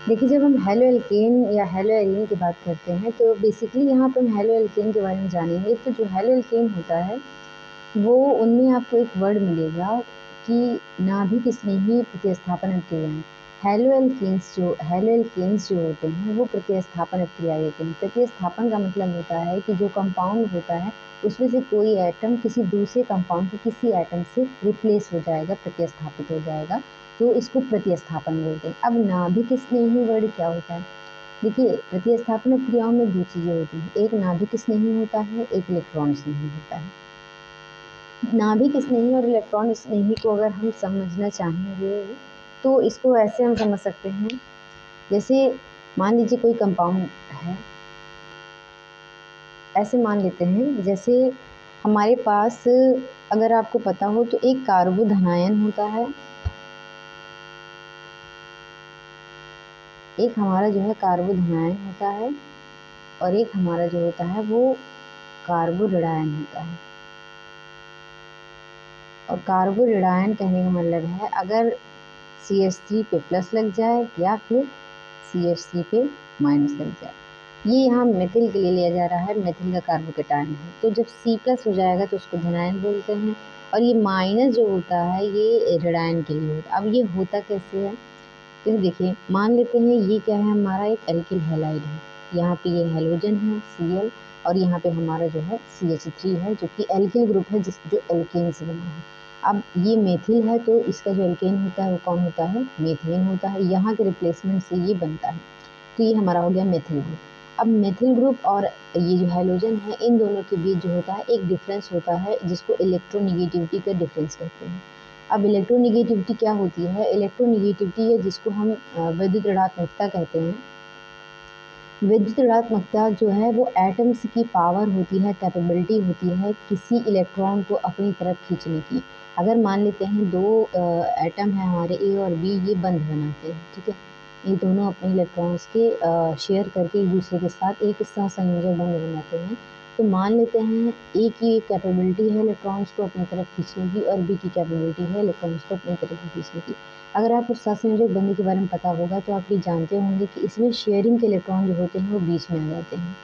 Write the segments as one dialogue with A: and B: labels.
A: देखिए, जब हम हैलो एल्केन या हैलो एरीन की बात करते हैं तो बेसिकली यहाँ पे हम हैलो एल्केन के बारे में जानेंगे। तो जो हैलो एल्केन होता है वो उनमें आपको एक वर्ड मिलेगा कि नाभिक स्नेही प्रतिस्थापन अभिक्रियाएं। हैलो एल्केन्स जो होते हैं वो प्रतिस्थापन अभिक्रिया देते हैं। प्रतिस्थापन का मतलब होता है कि जो कंपाउंड होता है उसमें से कोई एटम किसी दूसरे कंपाउंड के किसी एटम से रिप्लेस हो जाएगा, प्रतिस्थापित हो जाएगा, तो इसको प्रतिस्थापन बोलते हैं। अब नाभिक स्नेही वर्ड क्या होता है? देखिए, प्रतिस्थापन क्रियाओं में दो चीजें होती हैं, एक नाभिक स्नेही होता है, एक इलेक्ट्रॉन स्नेही होता है। नाभिक स्नेही और इलेक्ट्रॉन स्नेही को अगर हम समझना चाहेंगे तो इसको ऐसे हम समझ सकते हैं, जैसे मान लीजिए कोई कंपाउंड है, ऐसे मान लेते हैं जैसे हमारे पास, अगर आपको पता हो तो एक कार्बोधनायन होता है, एक हमारा जो है कार्बोधनायन होता है और एक हमारा जो होता है वो कार्बोरेडायन होता है। और कार्बोरेडायन कहने का मतलब है अगर CH3 पे प्लस लग जाए या फिर CH3 पे माइनस लग जाए। ये यहाँ मेथिल के लिए लिया जा रहा है, मेथिल का कार्बोकेटायन है। तो जब C प्लस हो जाएगा तो उसको धनायन बोलते हैं, और ये माइनस जो होता है ये रेडायन के लिए होता है। अब ये होता कैसे है, तो देखिए मान लेते हैं ये क्या है, हमारा एक एल्किल हैलाइड है, यहाँ पे ये हेलोजन है Cl, और यहाँ पे हमारा जो है CH3 है जो कि एल्किल ग्रुप है जो एल्केन से बना है। अब ये मेथिल है तो इसका जो एल्केन होता है वो कौन होता है, मेथिलीन होता है। यहाँ के रिप्लेसमेंट से ये बनता है, तो ये हमारा हो गया मेथिल ग्रुप। अब मेथिल ग्रुप और ये जो हेलोजन है इन दोनों के बीच जो होता है एक डिफरेंस होता है जिसको इलेक्ट्रोनिगेटिविटी का डिफरेंस कहते हैं। अब इलेक्ट्रोनिगेटिविटी क्या होती है, इलेक्ट्रोनिगेटिविटी है जिसको हम विद्युत ऋणात्मकता कहते हैं। विद्युत ऋणात्मकता जो है वो एटम्स की पावर होती है, कैपेबिलिटी होती है किसी इलेक्ट्रॉन को अपनी तरफ खींचने की। अगर मान लेते हैं दो एटम है हमारे A और B, ये बंध बनाते हैं, ठीक है, ये दोनों अपने इलेक्ट्रॉन्स के शेयर करके एक दूसरे के साथ एक सहसंयोजक बंध बनाते हैं। तो मान लेते हैं A की कैपेबिलिटी है इलेक्ट्रॉन्स को अपनी तरफ खींचने की और B की कैपेबिलिटी है इलेक्ट्रॉन्स को अपनी तरफ खींचने की। अगर आपको सहसंयोजक बंध के बारे में पता होगा तो आप ये जानते होंगे कि इसमें शेयरिंग के इलेक्ट्रॉन जो होते हैं वो बीच में आ जाते हैं।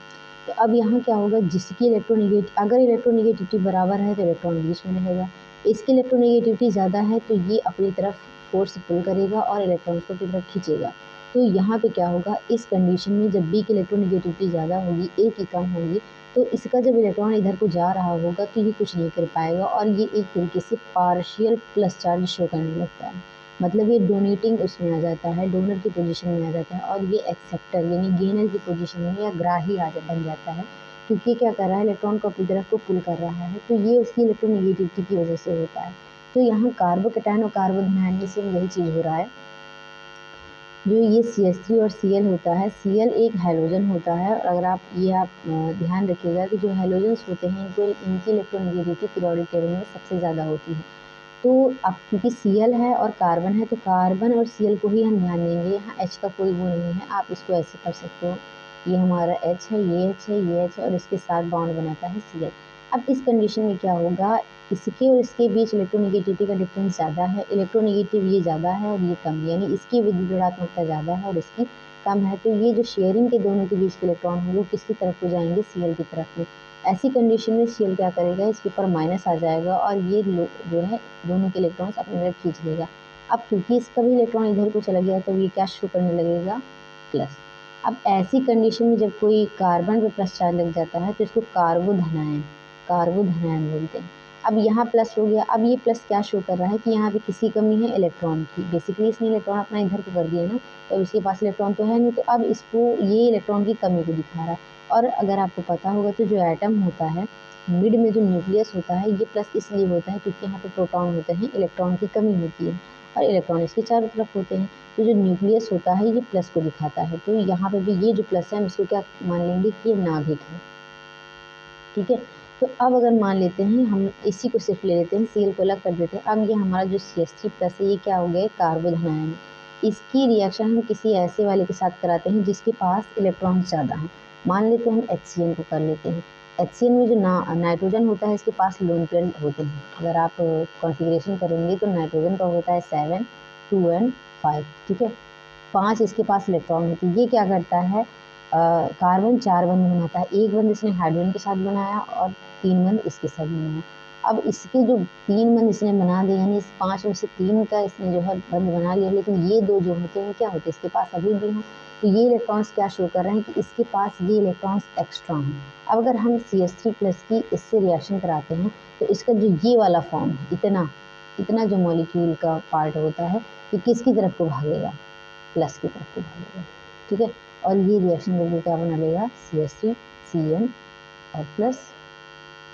A: तो अब यहाँ क्या होगा, जिसकी अगर इलेक्ट्रोनिगेटिविटी बराबर है तो इलेक्ट्रॉन बीच में रहेगा, इसकी इलेक्ट्रोनिगेटिविटी ज़्यादा है तो ये अपनी तरफ फोर्स पुल करेगा और इलेक्ट्रॉन्स को अपनी तरफ खींचेगा। तो यहाँ पे क्या होगा, इस कंडीशन में जब B की इलेक्ट्रोनिगेटिविटी ज़्यादा होगी, A की कम होगी, तो इसका जब इलेक्ट्रॉन इधर को जा रहा होगा तो ये कुछ नहीं कर पाएगा और ये एक तरीके से पार्शियल प्लस चार्ज शो करने लगता है। मतलब ये डोनेटिंग उसमें आ जाता है, डोनर की पोजीशन में आ जाता है, और ये एक्सेप्टर यानी गेनर की पोजीशन में या ग्राही बन जाता है, क्योंकि क्या कर रहा है, इलेक्ट्रॉन को अपनी तरफ को पुल कर रहा है। तो ये उसकी इलेक्ट्रोनिगेटिविटी की वजह से होता है। तो यहाँ कार्बोकेटायन और कार्बोधनायन में सेम यही चीज़ हो रहा है। जो ये CH3 और Cl होता है, Cl एक हैलोजन होता है, और अगर आप ध्यान रखिएगा कि जो हैलोजन्स होते हैं इनकी इलेक्ट्रोनिगेटिविटी पीरियोडिक टेबल में सबसे ज़्यादा होती है। तो अब क्योंकि Cl है और कार्बन है तो कार्बन और Cl को ही हम ध्यान देंगे, यहाँ H का कोई वो नहीं है। आप इसको ऐसे कर सकते हो, ये हमारा H है, ये H है, ये H है, और इसके साथ बॉन्ड बनाता है Cl। अब इस कंडीशन में क्या होगा, इसके और इसके बीच इलेक्ट्रोनिगेटिविटी का डिफरेंस ज़्यादा है, इलेक्ट्रोनिगेटिव ये ज़्यादा है और ये कम, यानी इसकी विद्युत ऋणात्मकता ज़्यादा है और इसकी कम है। तो ये जो शेयरिंग के दोनों के बीच के इलेक्ट्रॉन होंगे वो किसकी तरफ को जाएंगे, Cl की तरफ में। ऐसी कंडीशन में Cl क्या करेगा, इसके ऊपर माइनस आ जाएगा और ये जो है दोनों के इलेक्ट्रॉन्स अपनी तरफ खींच लेगा। अब क्योंकि इसका भी इलेक्ट्रॉन इधर को चला गया तो ये क्या शो करने लगेगा, प्लस। अब ऐसी कंडीशन में जब कोई कार्बन पे प्लस चार्ज लग जाता है तो इसको कार्बोधनायन बोलते हैं। अब यहाँ प्लस हो गया, अब ये प्लस क्या शो कर रहा है कि यहाँ पे किसी कमी है इलेक्ट्रॉन की, बेसिकली इसने इलेक्ट्रॉन अपना इधर को कर दिया ना, तो इसके पास इलेक्ट्रॉन तो है नहीं, तो अब इसको ये इलेक्ट्रॉन की कमी को दिखा रहा है। और अगर आपको पता होगा तो जो एटम होता है मिड में जो न्यूक्लियस होता है ये प्लस इसलिए होता है क्योंकि यहाँ पे प्रोटॉन होते हैं, इलेक्ट्रॉन की कमी होती है और इलेक्ट्रॉन इसके चारों तरफ होते हैं। तो जो न्यूक्लियस होता है ये प्लस को दिखाता है, तो यहाँ पे भी ये जो प्लस है हम इसको क्या मान लेंगे कि ये नाभिक है, ठीक है। तो अब अगर मान लेते हैं हम इसी को सिर्फ ले लेते हैं, Cl को अलग कर देते हैं। अब ये हमारा जो CH3 प्लस है ये क्या हो गया, कार्बोधनायन। इसकी रिएक्शन हम किसी ऐसे वाले के साथ कराते हैं जिसके पास इलेक्ट्रॉन ज़्यादा हैं। मान लेते हैं हम HCN को कर लेते हैं। HCN में जो नाइट्रोजन होता है इसके पास लोन पेयर होते हैं। अगर आप कॉन्फ़िगरेशन करेंगे तो नाइट्रोजन का होता है 7, 2 एंड 5, ठीक है। 5 इसके पास इलेक्ट्रॉन होते हैं। ये क्या करता है, कार्बन 4 बंध बनाता है। एक बंध इसने हाइड्रोजन के साथ बनाया और 3 बंध इसके साथ बनाया। अब इसके जो 3 बंध इसने बना दिए, यानी इस 5 में से 3 का इसने जो है बंध बना लिया, लेकिन ये 2 जो होते हैं क्या होते हैं, इसके पास अभी भी हैं। तो ये इलेक्ट्रॉन्स क्या शो कर रहे हैं कि इसके पास ये इलेक्ट्रॉन्स एक्स्ट्रा हैं। अब अगर हम CH3+ की इससे रिएक्शन कराते हैं तो इसका जो ये वाला फॉर्म है, इतना जो मॉलिक्यूल का पार्ट होता है, ये किसकी तरफ को भागेगा, प्लस की तरफ को भागेगा, ठीक है। और ये रिएक्शन करके क्या बना लेगा, CH3 CN और प्लस,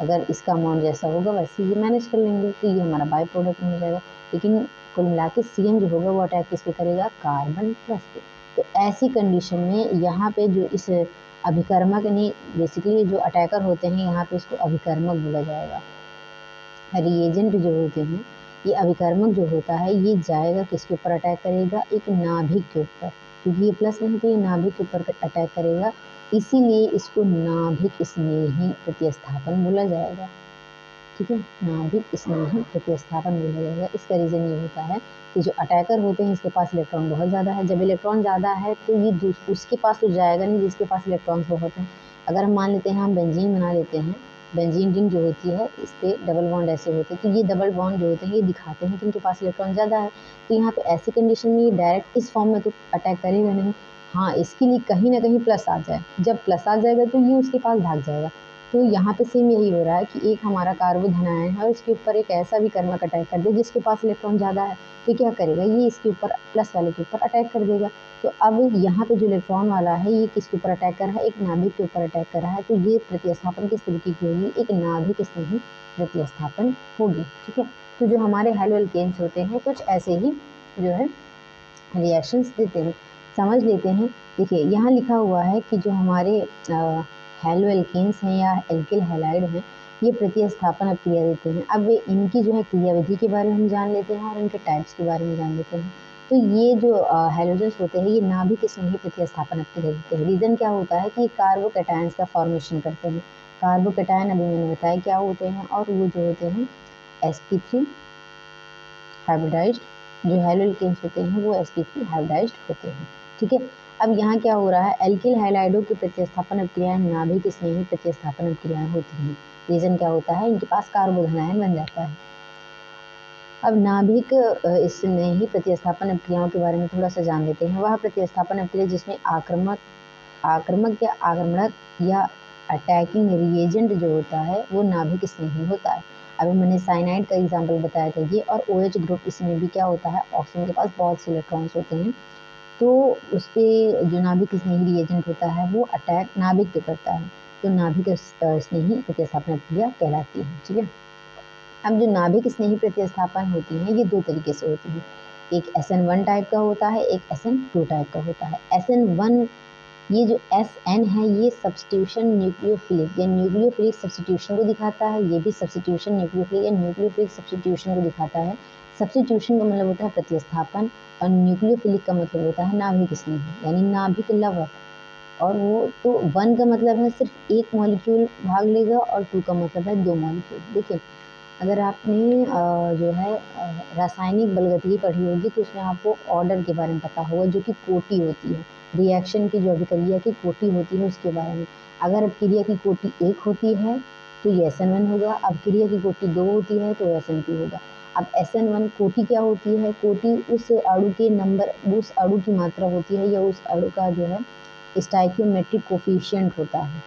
A: अगर इसका अमाउंट जैसा होगा वैसे ये मैनेज कर लेंगे, तो ये हमारा बाय प्रोडक्ट हो जाएगा। लेकिन कुल मिला के CN जो होगा वो अटैक किस पे करेगा, कार्बन प्लस पे। तो ऐसी कंडीशन में यहाँ पे जो इस अभिकर्मक ने बेसिकली जो अटैकर होते हैं, यहाँ पे इसको अभिकर्मक बोला जाएगा। रिएजेंट जो होते हैं, ये अभिकर्मक जो होता है ये जाएगा किसके ऊपर अटैक करेगा, एक नाभिक के ऊपर, क्योंकि ये प्लस नहीं तो ये नाभिक के ऊपर अटैक करेगा, इसीलिए इसको नाभिक स्नेही प्रतिस्थापन बोला जाएगा, ठीक है। नाभिक स्नेही प्रतिस्थापन बोला जाएगा। इसका रीज़न ये होता है कि जो अटैकर होते हैं इसके पास इलेक्ट्रॉन बहुत ज़्यादा है। जब इलेक्ट्रॉन ज़्यादा है तो ये उसके पास तो जाएगा नहीं जिसके पास इलेक्ट्रॉन बहुत है। अगर हम मान लेते हैं हम बेंजीन बना लेते हैं, बेंजीन रिंग जो होती है इस पर डबल बॉन्ड ऐसे होते हैं, तो ये डबल बॉन्ड जो होते हैं ये दिखाते हैं कि इनके पास इलेक्ट्रॉन ज़्यादा है। तो यहाँ पे ऐसी कंडीशन में ये डायरेक्ट इस फॉर्म में तो अटैक करेगा नहीं, हाँ इसके लिए कहीं ना कहीं प्लस आ जाए। जब प्लस आ जाएगा तो ये उसके पास भाग जाएगा। तो यहाँ पे सेम यही हो रहा है कि एक हमारा कार्बोधन आयन है और इसके ऊपर एक ऐसा भी कर्मक अटैक कर दे जिसके पास इलेक्ट्रॉन ज़्यादा है, तो क्या करेगा, ये इसके ऊपर प्लस वाले के ऊपर अटैक कर देगा। तो अब यहाँ पे जो इलेक्ट्रॉन वाला है ये किसके ऊपर अटैक कर रहा है, एक नाभिक के ऊपर अटैक कर रहा है। तो ये प्रतिस्थापन किस तरीके की होगी, एक नाभिक स्नेही प्रतिस्थापन होगी, ठीक है। तो जो हमारे हैलो एल्केन्स होते हैं कुछ ऐसे ही जो है रिएक्शंस देते हैं, समझ लेते हैं। देखिए यहाँ लिखा हुआ है कि जो हमारे हैलो एल्केन्स हैं या एल्किल हैलाइड हैं, ये प्रतिस्थापन क्रिया देते हैं। अब इनकी जो है क्रियाविधि के बारे में हम जान लेते हैं और इनके टाइप्स के बारे में जान लेते हैं। तो ये जो हैलोजेंस होते हैं ये नाभिक स्नेही प्रतिस्थापन क्रिया देते हैं। रीज़न क्या होता है कि कार्बोकैटायंस का फॉर्मेशन करते हैं। कार्बोकैटायन अभी मैंने बताया क्या होते हैं, और वो जो होते हैं sp3 हाइब्रिडाइज्ड, जो हैलो एल्केन्स होते हैं वो sp3 हाइब्रिडाइज्ड होते हैं, ठीक है। अब यहाँ क्या हो रहा है, एल्किल हैलाइडों की प्रतिस्थापन अभिक्रियाएं नाभिक स्नेही प्रतिस्थापन अभिक्रियाएं होती हैं। रीज़न क्या होता है, इनके पास कार्बोधन आयन बन जाता है। अब नाभिक स्नेही प्रतिस्थापन अभिक्रियाओं के बारे में थोड़ा सा जान लेते हैं। वह प्रतिस्थापन अभिक्रिया जिसमें आक्रामक या आक्रमणक या अटैकिंग रिएजेंट जो होता है वो नाभिक स्नेही होता है। अभी मैंने साइनाइड का एग्जाम्पल बताया था ये, और OH ग्रुप, इसमें भी क्या होता है, ऑक्सीजन के पास बहुत से इलेक्ट्रॉन्स होते हैं, तो उस पर जो नाभिक स्नेही रिएजेंट होता है वो अटैक नाभिक पे करता है, तो नाभिक स्नेही प्रतिस्थापन क्रिया कहलाती है, ठीक है। अब जो नाभिक स्नेही प्रतिस्थापन होती है ये 2 तरीके से होती है, एक SN1 टाइप का होता है, एक SN2 टाइप का होता है। SN1, ये जो SN है ये सब्स्टिट्यूशन न्यूक्लियोफिलिक या न्यूक्लियोफिलिक सब्स्टिट्यूशन को दिखाता है, ये भी सब्स्टिट्यूशन न्यूक्लियोफिलिक या न्यूक्लियोफिलिक सब्स्टिट्यूशन को दिखाता है। सब्स्टिट्यूशन का मतलब होता है प्रतिस्थापन और न्यूक्लियोफिलिक का मतलब होता है नाभिक स्नेही यानी नाभिक लवर। और वो तो 1 का मतलब है सिर्फ एक मॉलिक्यूल भाग लेगा और 2 का मतलब है 2 मॉलिक्यूल। देखिए अगर आपने जो है रासायनिक बलगतिकी पढ़ी होगी तो उसमें आपको ऑर्डर के बारे में पता होगा, जो कि कोटि होती है, रिएक्शन की जो अभिक्रिया की कोटि होती है उसके बारे में। अगर अभिक्रिया की कोटि 1 होती है तो ये SN1 होगा, अभिक्रिया की कोटि 2 होती है तो SN2 होगा। अब SN1 कोटि क्या होती है, कोटि उस अणु के नंबर, उस अणु की मात्रा होती है या उस अणु का जो है स्टाइकियोमेट्रिक कोफिशिएंट होता है,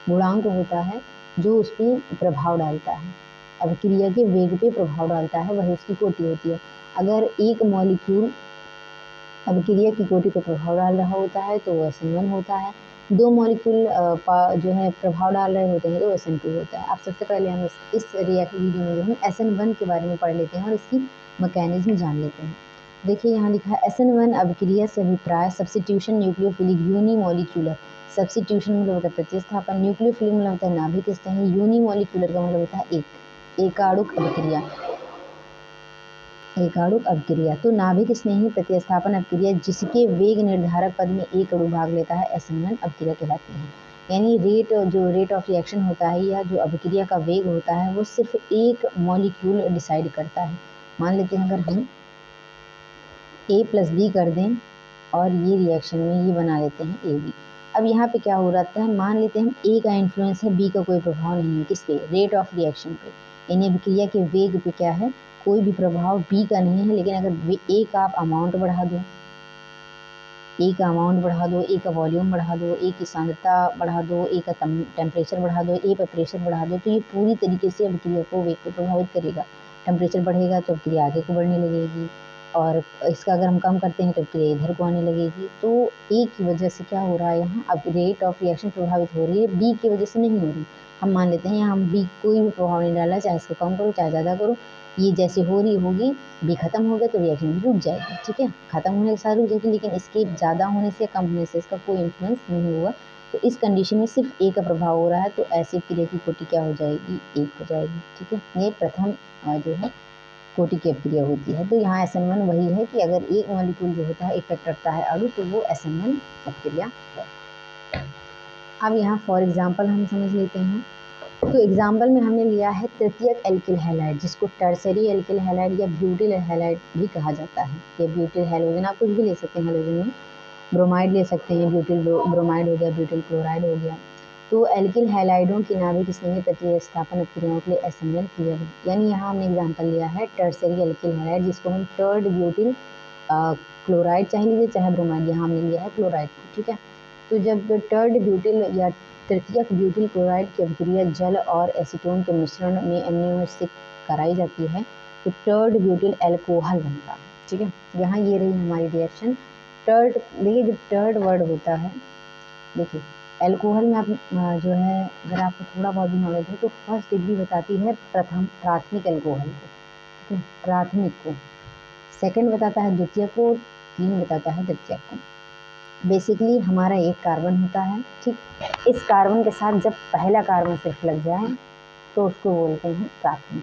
A: गुणांक होता है जो उस पर प्रभाव डालता है, अभिक्रिया के वेग पे प्रभाव डालता है, वही उसकी कोटि होती है। अगर एक मॉलिक्यूल अभिक्रिया की कोटि पर प्रभाव डाल रहा होता है तो वो SN1 होता है, 2 मॉलिक्यूल जो है प्रभाव डाल रहे होते हैं तो SN2 होता है। अब सबसे पहले हम इस रिएक्टिव वीडियो में जो हम SN1 के बारे में पढ़ लेते हैं और इसकी मैकेनिज्म जान लेते हैं। देखिए यहाँ लिखा है SN1 अभिक्रिया से अभिप्राय सब्स्टिट्यूशन न्यूक्लियोफिलिक यूनिमॉलिक्यूलर, सब्स्टिट्यूशन मतलब होता है प्रतिस्थापन, न्यूक्लियोफिलिक मतलब होता है नाभिक स्नेही, यूनिमॉलिक्यूलर का मतलब होता है एकाणुक अभिक्रिया, एकाणुक अभिक्रिया। तो नाभिक स्नेही प्रतिस्थापन अभिक्रिया जिसके वेग निर्धारक पद में एक अणु भाग लेता है SN1 अभिक्रिया कहलाती है। यानी रेट ऑफ रिएक्शन होता है या जो अभिक्रिया का वेग होता है वो सिर्फ एक मॉलिक्यूल डिसाइड करता है। मान लेते हैं अगर हम A + B कर दें और ये रिएक्शन में ये बना देते हैं AB। अब यहाँ पे क्या हो रहा है, मान लेते हैं हम A का इन्फ्लुएंस है, B का कोई प्रभाव नहीं है, किस पे, रेट ऑफ रिएक्शन पे, यानी अभिक्रिया के वेग पे क्या है, कोई भी प्रभाव B का नहीं है। लेकिन अगर A का आप अमाउंट बढ़ा दो, A का अमाउंट बढ़ा दो, A का वॉल्यूम बढ़ा दो, A की सांद्रता बढ़ा दो, A का टेम्परेचर बढ़ा दो, A पर प्रेशर बढ़ा दो, तो ये पूरी तरीके से अभिक्रिया को, वेग को प्रभावित करेगा। टेम्परेचर बढ़ेगा तो अभिक्रिया आगे को बढ़ने लगेगी, और इसका अगर हम कम करते हैं तो अभिक्रिया इधर को आने लगेगी। तो A की वजह से क्या हो रहा है, यहाँ अब रेट ऑफ रिएक्शन प्रभावित हो रही है, B की वजह से नहीं हो रही। हम मान लेते हैं यहाँ हम B कोई भी प्रभाव नहीं डाला, चाहे इसको कम करो चाहे ज़्यादा करो, ये जैसे हो रही होगी, B खत्म हो गया तो रिएक्शन भी रुक जाएगी। ठीक है, खत्म होने के साथ रुक जाएगी, लेकिन इसके ज़्यादा होने से कम होने से इसका कोई इन्फ्लुएंस नहीं हुआ। तो इस कंडीशन में सिर्फ A का प्रभाव हो रहा है, तो ऐसी क्रिया की कोटि क्या हो जाएगी, 1 हो जाएगी। ठीक है, ये प्रथम जो है कोटि की अभिक्रिया होती है। तो यहाँ SN1 वही है कि अगर एक मॉलिक्यूल जो होता है इफेक्ट करता है अणु, तो वो SN1 अभिक्रिया है। अब यहाँ फॉर एग्जाम्पल हम समझ लेते हैं। तो एग्जाम्पल में हमने लिया है तृतीयक एल्किल हैलाइड, जिसको टर्सरी एल्किल हैलाइड या ब्यूटिल हैलाइड भी कहा जाता है, या ब्यूटिल हैलोजन, आप कुछ भी ले सकते हैं हैलोजन में, ब्रोमाइड ले सकते हैं, ब्यूटिल ब्रोमाइड हो गया, ब्यूटिल क्लोराइड हो गया। तो एल्किल हैलाइडों की नाभिक स्नेही प्रतिस्थापन क्रियाओं के लिए असेंबल किया गया, यानी यहाँ हमने एग्जाम्पल लिया है टर्सरी एल्किल हैलाइड, जिसको हम टर्ड ब्यूटिल क्लोराइड चाहे लीजिए चाहे ब्रोमाइड, यहाँ हमने लिया है क्लोराइड को। ठीक है, तो जब टर्ड ब्यूटिल या तृतीयक ब्यूटिल क्लोराइड की अभिक्रिया जल और एसीटोन के मिश्रण में अन्योन्य से कराई जाती है, तो टर्ड ब्यूटिल अल्कोहल बनता है। ठीक है, यहाँ ये रही हमारी रिएक्शन टर्ड। देखिए जब टर्ड वर्ड होता है, देखिए अल्कोहल में आप जो है, अगर आपको थोड़ा बहुत भी नॉलेज है तो फर्स्ट डिग्री बताती है प्राथमिक अल्कोहल को, प्राथमिक को, सेकंड बताता है द्वितीय को, 3 बताता है तृतीयक को। बेसिकली हमारा एक कार्बन होता है। ठीक, इस कार्बन के साथ जब पहला कार्बन सिर्फ लग जाए तो उसको बोलते हैं प्राथमिक,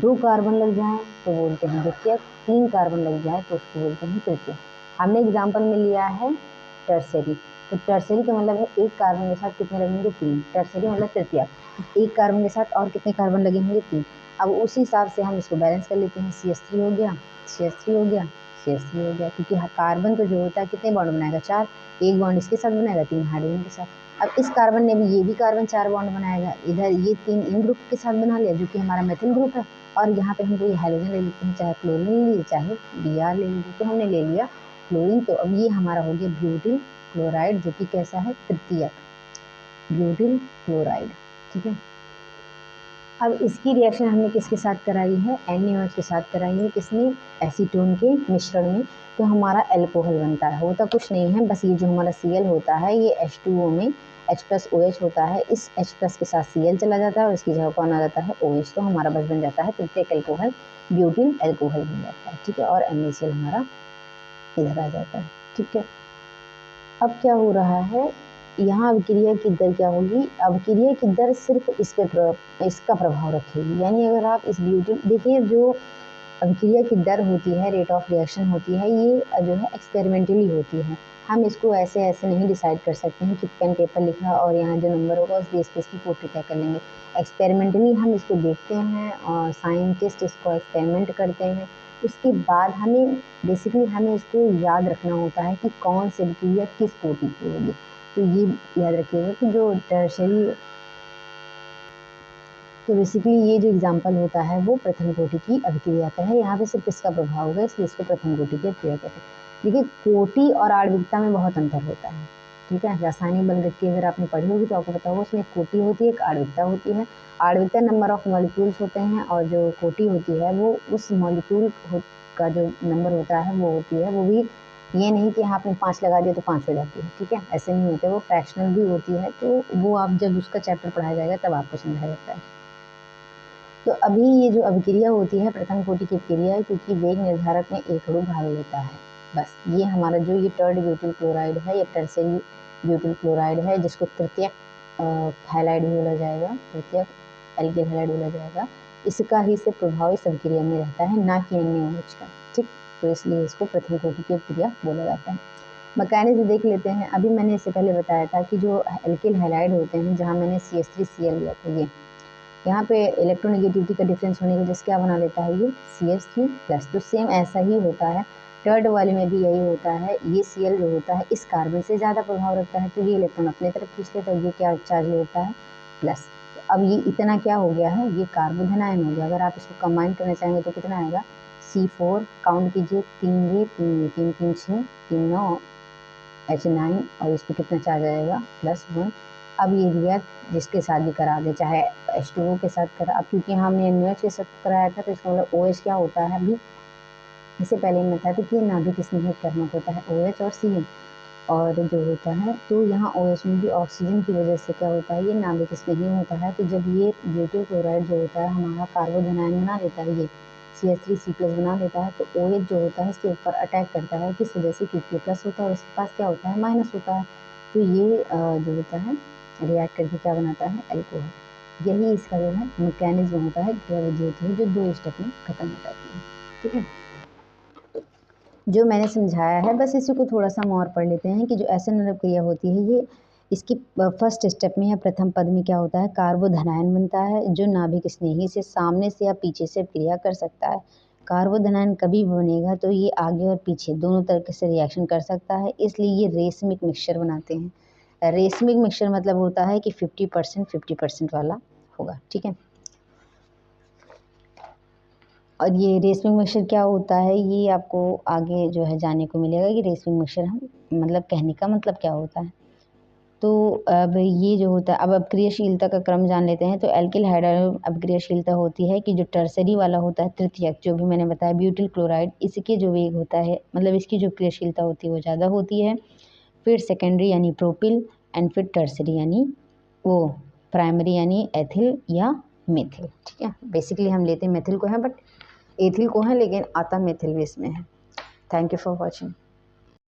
A: 2 कार्बन लग जाए तो बोलते हैं द्वितीयक, 3 कार्बन लग जाए तो उसको बोलते हैं तृतीयक। हमने एग्जाम्पल में लिया है टर्सरी, तो टर्सरी का मतलब है एक कार्बन के साथ कितने लगेंगे, 3, टर्सरी मतलब तृतीयक, एक कार्बन के साथ और कितने कार्बन लगे होंगे, 3। अब उसी हिसाब से हम इसको बैलेंस कर लेते हैं, CH3 हो गया, CH3 हो गया, CH3 हो गया, क्योंकि कार्बन तो जो होता है कितने बॉन्ड बनाएगा, 4, एक बॉन्ड इसके साथ बनाएगा, 3 हाइड्रोजन के साथ। अब इस कार्बन ने भी, ये भी कार्बन 4 बॉन्ड बनाएगा, इधर ये 3 इन ग्रुप के साथ बना लिया जो कि हमारा मेथिल ग्रुप है, और यहाँ पे हम कोई हाइड्रोजन ले लेते हैं, चाहे क्लोरीन ले लीजिए चाहे Br ले लीजिए, तो हमने ले लिया क्लोरीन। तो अब ये हमारा हो गया ब्यूटिल क्लोराइड, जो कि कैसा है, तृतीयक ब्यूटिल क्लोराइड। ठीक है, अब इसकी रिएक्शन हमने किसके साथ कराई है, NaOH के साथ कराई है, किसने, एसीटोन के मिश्रण में। तो हमारा अल्कोहल बनता है, होता कुछ नहीं है, बस ये जो हमारा Cl होता है ये H2O में H+OH होता है, इस H+ के साथ Cl चला जाता है और इसकी जगह कौन आ जाता है, OH, तो हमारा बस बन जाता है तृतीयक अल्कोहल, ब्यूटिल अल्कोहल बन जाता है। ठीक है, और NaCl हमारा इधर आ जाता है। ठीक है, अब क्या हो रहा है, यहाँ अभिक्रिया की दर क्या होगी, अभिक्रिया की दर सिर्फ इसका प्रभाव रखेगी, यानी अगर आप इस ब्यूटिल, देखिए जो अभिक्रिया की दर होती है, रेट ऑफ रिएक्शन होती है, ये जो है एक्सपेरिमेंटली होती है, हम इसको ऐसे ऐसे नहीं डिसाइड कर सकते हैं कि पेन पेपर लिखा और यहाँ जो नंबर होगा उस बेस पे इसकी कोटि तय कर लेंगे। एक्सपेरिमेंटली हम इसको देखते हैं और साइंटिस्ट इसको एक्सपेरिमेंट करते हैं, उसके बाद हमें बेसिकली हमें इसको याद रखना होता है कि कौन सी अभिक्रिया किस कोटि की होगी। तो ये याद रखिएगा कि जो टर्शरी, तो बेसिकली ये जो एग्जाम्पल होता है वो प्रथम कोटि की अभिक्रिया का है, यहाँ पे सिर्फ इसका प्रभाव होगा इसलिए इसको प्रथम कोटि की अभिक्रिया कहते हैं। देखिए कोटि और आणविकता में बहुत अंतर होता है। ठीक है, रासायनिक बलगति अगर आपने पढ़ी होगी तो आपको पता होगा उसमें एक कोटि होती है, एक आणविकता होती है। आणविकता नंबर ऑफ मॉलिक्यूल्स होते हैं और जो कोटि होती है वो उस मॉलिक्यूल का जो नंबर होता है वो होती है, वो भी ये नहीं कि हाँ आपने 5 लगा दिया तो 5 हो जाती है। ठीक है, ऐसे नहीं होते, वो फ्रैक्शनल भी होती है, तो वो आप जब उसका चैप्टर पढ़ाया जाएगा तब आपको समझाया जाता है। तो अभी ये जो अभिक्रिया होती है प्रथम कोटि की अभिक्रिया है, क्योंकि वेग निर्धारक में एक अणु भाग लेता है। बस ये हमारा जो ये टर्ड ब्यूटिल क्लोराइड है या टर्सरी ब्यूटिल क्लोराइड है, जिसको तृतीयक हैलाइड भी बोला जाएगा, तृतीयक एल्किल हैलाइड बोला जाएगा, इसका ही से प्रभाव इस अभिक्रिया में रहता है, ना कि NaOH का। ठीक, तो इसलिए इसको प्रथम कोटि की अभिक्रिया बोला जाता है। मैकेनिज्म देख लेते हैं। अभी मैंने इससे पहले बताया था कि जो एल्किल हैलाइड होते हैं, जहाँ मैंने CH3Cl लिया था, ये यहाँ पे इलेक्ट्रोनेगेटिविटी का डिफरेंस होने की वजह से क्या बना लेता है, ये CH3+। तो सेम ऐसा ही होता है, थर्ड वाले में भी यही होता है, ये Cl जो होता है इस कार्बन से ज़्यादा प्रभाव रखता है, तो ये इलेक्ट्रॉन अपने तरफ खींच लेता है, ये क्या चार्ज लेता है प्लस। अब ये इतना क्या हो गया है, ये कार्बोधन आयन हो गया। अगर आप इसको कंबाइन करना चाहेंगे तो कितना आएगा, C4 काउंट कीजिए, 3 ये 3 ये 3 3 6 3 9 H9 और इस पर कितना चार्ज आएगा +1। अब ये रिएक्ट जिसके साथ भी करा दे, चाहे H2O के साथ करा, अब क्योंकि हमने NaOH के साथ कराया था तो इसका मतलब OH क्या होता है, अभी इससे पहले मैं बताया था कि ये नाभिक स्नेहित कर्मक होता है OH और Cl, और जो होता है तो यहाँ OH में भी ऑक्सीजन की वजह से क्या होता है, ये नाभिक स्नेही होता है। तो जब ये ब्यूटाइल क्लोराइड जो होता है हमारा कार्बोधन आयन बना देता है, ये CH3C+ बना देता है, तो OH जो होता है इसके ऊपर अटैक करता है, किस वजह से, क्योंकि प्लस होता है और इसके पास क्या होता है, माइनस होता है। तो ये जो होता है रिएक्ट करके क्या बनाता है, एल्कोहल। यही इसका जो है मैकेनिज्म होता है, क्रिया विधि होती है जो 2 स्टेप में खत्म हो जाती है। ठीक है, जो मैंने समझाया है बस इसी को थोड़ा सा हम और पढ़ लेते हैं कि जो SN क्रिया होती है ये इसकी फर्स्ट स्टेप में या प्रथम पद में क्या होता है, कार्बोधनायन बनता है जो नाभिक स्नेही से सामने से या पीछे से क्रिया कर सकता है। कार्बोधनायन कभी भी बनेगा तो ये आगे और पीछे दोनों तरीके से रिएक्शन कर सकता है, इसलिए ये रेशमिक मिक्सचर बनाते हैं। रेशमिक मिक्सचर मतलब होता है कि 50% 50% वाला होगा। ठीक है, और ये रेशमिक मिक्सचर क्या होता है ये आपको आगे जो है जानने को मिलेगा कि रेशमिक मिक्सचर हम मतलब कहने का मतलब क्या होता है। तो अब ये जो होता है, अब अपक्रियाशीलता का क्रम जान लेते हैं। तो एल्किल हाइड्राइड अपक्रियाशीलता होती है कि जो टर्सरी वाला होता है, तृतीयक जो भी मैंने बताया ब्यूटिल क्लोराइड, इसके जो वेग होता है मतलब इसकी जो क्रियाशीलता होती है वो ज़्यादा होती है। फिर सेकेंडरी यानी प्रोपिल, एंड फिर टर्सरी यानी वो प्राइमरी यानी एथिल या मेथिल। ठीक है, बेसिकली हम लेते हैं मेथिल को है, बट एथिल को है लेकिन आता मेथिल बेस में है। Thank you for watching.